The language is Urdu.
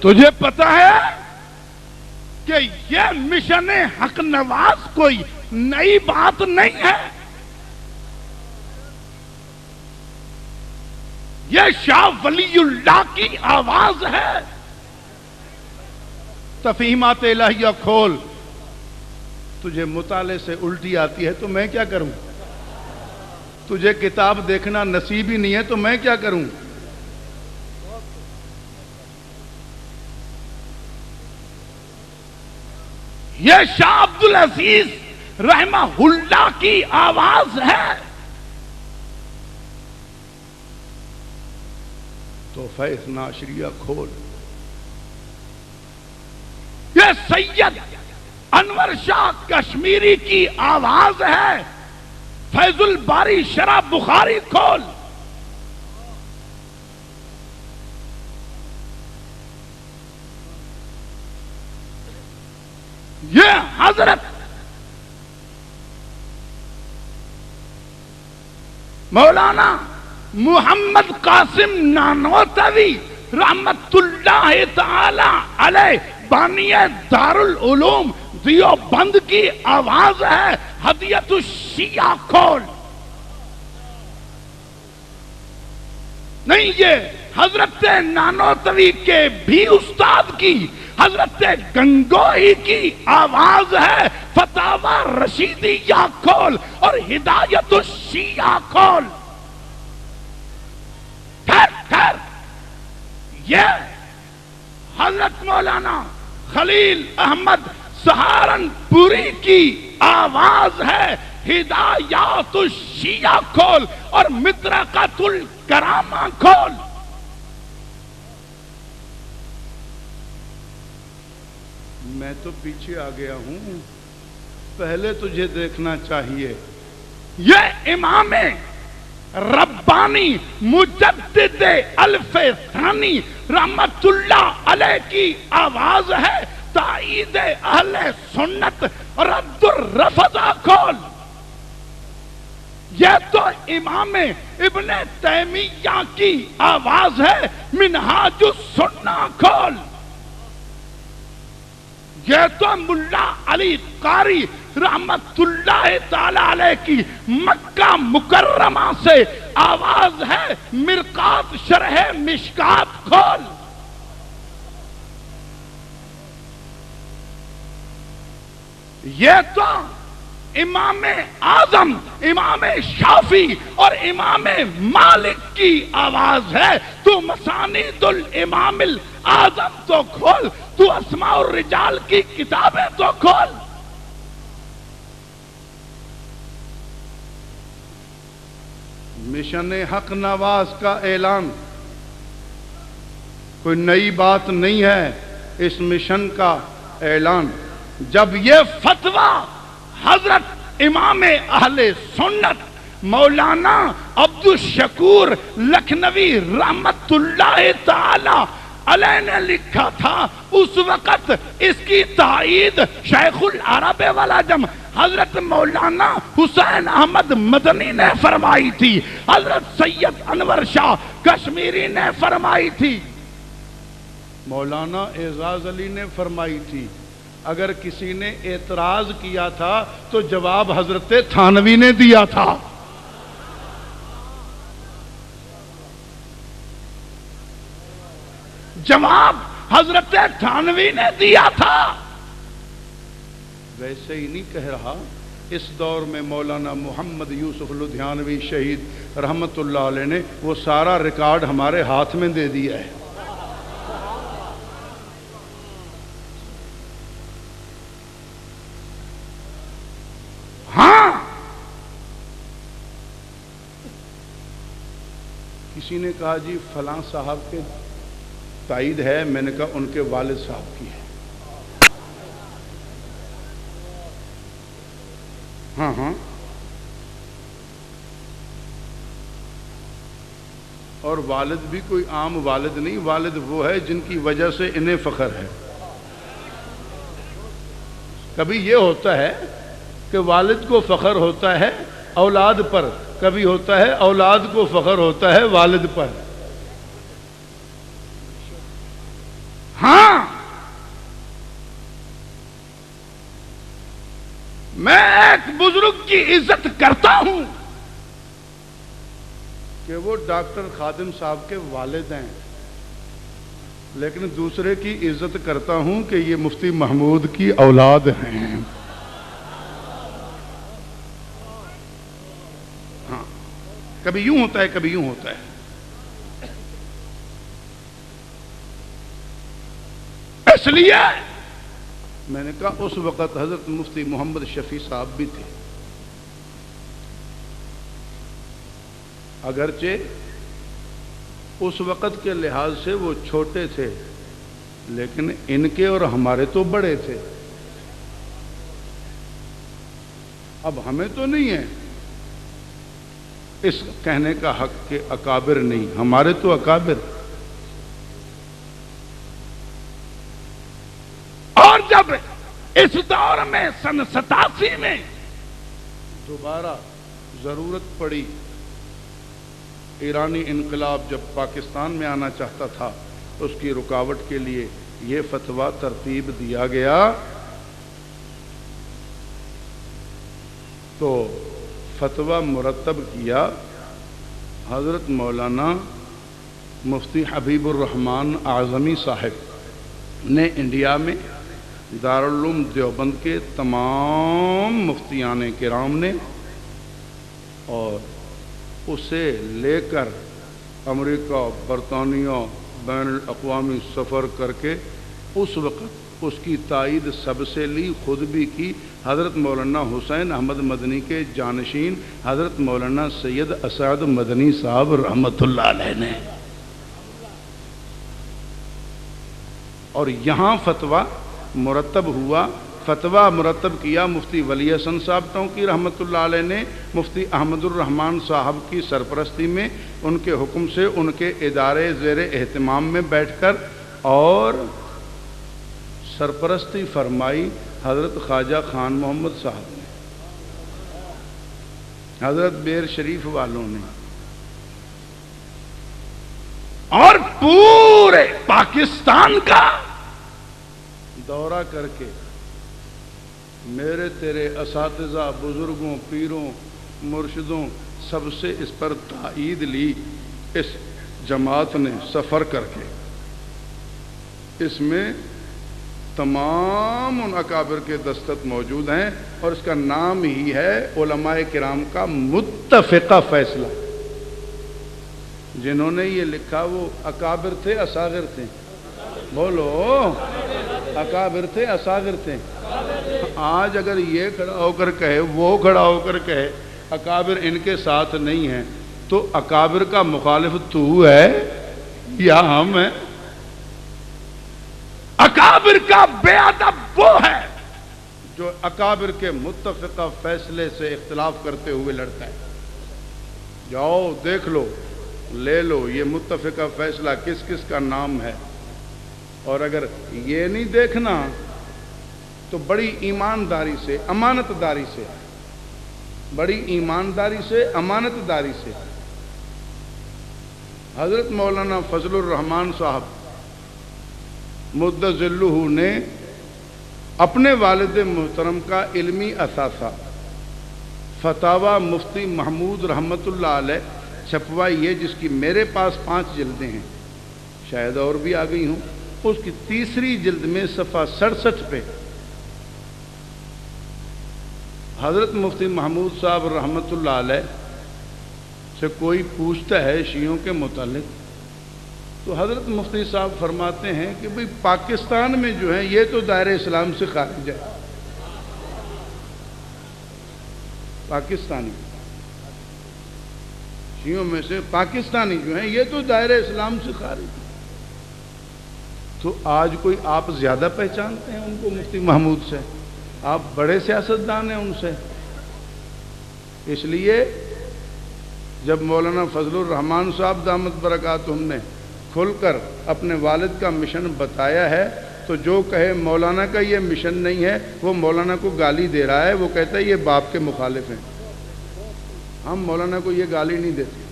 تجھے پتا ہے کہ یہ مشن حق نواز کوئی نئی بات نہیں ہے، یہ شاہ ولی اللہ کی آواز ہے۔ تفہیمات الہیہ کھول، تجھے مطالعے سے الٹی آتی ہے تو میں کیا کروں؟ تجھے کتاب دیکھنا نصیب ہی نہیں ہے تو میں کیا کروں؟ یہ شاہ عبدالعزیز رحمہ اللہ کی آواز ہے۔ تو فیض ناشریہ کھول، یہ سید انور شاہ کشمیری کی آواز ہے۔ فیض الباری شرح بخاری کھول، یہ حضرت مولانا محمد قاسم نانوتوی رحمت اللہ تعالی علیہ بانی دارالعلوم دیوبند کی آواز ہے۔ ہدیت الشیعہ کھول، نہیں یہ حضرت نانوتوی کے بھی استاد کی حضرت گنگوہی کی آواز ہے۔ فتاوی رشیدیہ کھول اور ہدایت الشیعہ کھول۔ پھر یہ حضرت مولانا خلیل احمد سہارنپوری کی آواز ہے۔ ہدایات الشیعہ کھول اور مطرقۃ الکرامہ کھول۔ میں تو پیچھے آ گیا ہوں، پہلے تجھے دیکھنا چاہیے۔ یہ امام ربانی مجدد الف ثانی رحمت اللہ علیہ کی آواز ہے۔ تائید اہل سنت رد الرفضہ کھول، یہ تو امام ابن تیمیہ کی آواز ہے۔ منہاج السنہ کھول، یہ تو ملا علی قاری رحمت اللہ تعالی علیہ کی مکہ مکرمہ سے آواز ہے۔ مرقات شرح مشکات کھول، یہ تو امام اعظم امام شافعی اور امام مالک کی آواز ہے۔ تو مسانید الامام الاعظم تو کھول، تو اسماء الرجال کی کتابیں تو کھول۔ مشن حق نواز کا اعلان کوئی نئی بات نہیں ہے، اس مشن کا اعلان جب یہ فتویٰ حضرت امام اہل سنت مولانا عبدالشکور لکھنوی رحمت اللہ تعالی علیہ نے لکھا تھا، اس وقت اس کی تائید شیخ العرب والعجم حضرت مولانا حسین احمد مدنی نے فرمائی تھی، حضرت سید انور شاہ کشمیری نے فرمائی تھی، مولانا اعزاز علی نے فرمائی تھی۔ اگر کسی نے اعتراض کیا تھا تو جواب حضرت تھانوی نے دیا تھا۔ جواب حضرت تھانوی نے دیا تھا۔ ویسے ہی نہیں کہہ رہا، اس دور میں مولانا محمد یوسف لدھیانوی شہید رحمت اللہ علیہ نے وہ سارا ریکارڈ ہمارے ہاتھ میں دے دیا ہے۔ ہاں، کسی نے کہا جی فلاں صاحب کے تائید ہے، میں نے کہا ان کے والد صاحب کی ہے۔ ہاں ہاں، اور والد بھی کوئی عام والد نہیں، والد وہ ہے جن کی وجہ سے انہیں فخر ہے۔ کبھی یہ ہوتا ہے کہ والد کو فخر ہوتا ہے اولاد پر، کبھی ہوتا ہے اولاد کو فخر ہوتا ہے والد پر۔ ہاں، میں ایک بزرگ کی عزت کرتا ہوں کہ وہ ڈاکٹر خادم صاحب کے والد ہیں، لیکن دوسرے کی عزت کرتا ہوں کہ یہ مفتی محمود کی اولاد ہیں۔ ہاں، کبھی یوں ہوتا ہے، کبھی یوں ہوتا ہے۔ اس لیے میں نے کہا اس وقت حضرت مفتی محمد شفیع صاحب بھی تھے، اگرچہ اس وقت کے لحاظ سے وہ چھوٹے تھے، لیکن ان کے اور ہمارے تو بڑے تھے۔ اب ہمیں تو نہیں ہے اس کہنے کا حق کہ اکابر نہیں، ہمارے تو اکابر۔ اور جب اس دور میں سن 87 میں دوبارہ ضرورت پڑی، ایرانی انقلاب جب پاکستان میں آنا چاہتا تھا، اس کی رکاوٹ کے لیے یہ فتویٰ ترتیب دیا گیا، تو فتویٰ مرتب کیا حضرت مولانا مفتی حبیب الرحمن اعظمی صاحب نے انڈیا میں دارالعلوم دیوبند کے تمام مفتیان کرام نے، اور اسے لے کر امریکہ، برطانیہ، بین الاقوامی سفر کر کے اس وقت اس کی تائید سب سے لی، خود بھی کی حضرت مولانا حسین احمد مدنی کے جانشین حضرت مولانا سید اسعد مدنی صاحب رحمۃ اللہ علیہ نے۔ اور یہاں فتویٰ مرتب ہوا، فتویٰ مرتب کیا مفتی ولی حسن صاحب ٹونکی رحمۃ اللہ علیہ نے، مفتی احمد الرحمن صاحب کی سرپرستی میں، ان کے حکم سے ان کے ادارے زیر اہتمام میں بیٹھ کر، اور سرپرستی فرمائی حضرت خواجہ خان محمد صاحب نے، حضرت بیر شریف والوں نے، اور پورے پاکستان کا دورہ کر کے میرے تیرے اساتذہ، بزرگوں، پیروں، مرشدوں سب سے اس پر تائید لی۔ اس جماعت نے سفر کر کے اس میں تمام ان اکابر کے دستخط موجود ہیں، اور اس کا نام ہی ہے علماء کرام کا متفقہ فیصلہ۔ جنہوں نے یہ لکھا وہ اکابر تھے، اصاغر تھے؟ بولو، اکابر تھے، اصاغر تھے؟ آج اگر یہ کھڑا ہو کر کہے، وہ کھڑا ہو کر کہے اکابر ان کے ساتھ نہیں ہیں، تو اکابر کا مخالف تو ہے یا ہم ہیں؟ اکابر کا بے ادب وہ ہے جو اکابر کے متفقہ فیصلے سے اختلاف کرتے ہوئے لڑتا ہے۔ جاؤ دیکھ لو، لے لو یہ متفقہ فیصلہ کس کس کا نام ہے، اور اگر یہ نہیں دیکھنا تو بڑی ایمانداری سے، امانت داری سے، بڑی ایمانداری سے، امانت داری سے حضرت مولانا فضل الرحمان صاحب مدظ ذلہ نے اپنے والد محترم کا علمی اثاثہ فتاوی مفتی محمود رحمۃ اللہ علیہ چھپوائی ہے، جس کی میرے پاس 5 جلدیں ہیں، شاید اور بھی آ گئی ہوں۔ اس کی تیسری جلد میں صفحہ 67 پہ حضرت مفتی محمود صاحب رحمۃ اللہ علیہ سے کوئی پوچھتا ہے شیعوں کے متعلق، تو حضرت مفتی صاحب فرماتے ہیں کہ بھئی پاکستان میں جو ہیں یہ تو دائرہ اسلام سے خارج ہے، پاکستانی شیعوں میں سے پاکستانی جو ہیں یہ تو دائرہ اسلام سے خارج ہے۔ تو آج کوئی آپ زیادہ پہچانتے ہیں ان کو مفتی محمود سے، آپ بڑے سیاستدان ہیں ان سے۔ اس لیے جب مولانا فضل الرحمان صاحب دامت برکاتہم نے کھل کر اپنے والد کا مشن بتایا ہے، تو جو کہے مولانا کا یہ مشن نہیں ہے وہ مولانا کو گالی دے رہا ہے، وہ کہتا ہے یہ باپ کے مخالف ہیں۔ ہم مولانا کو یہ گالی نہیں دیتے۔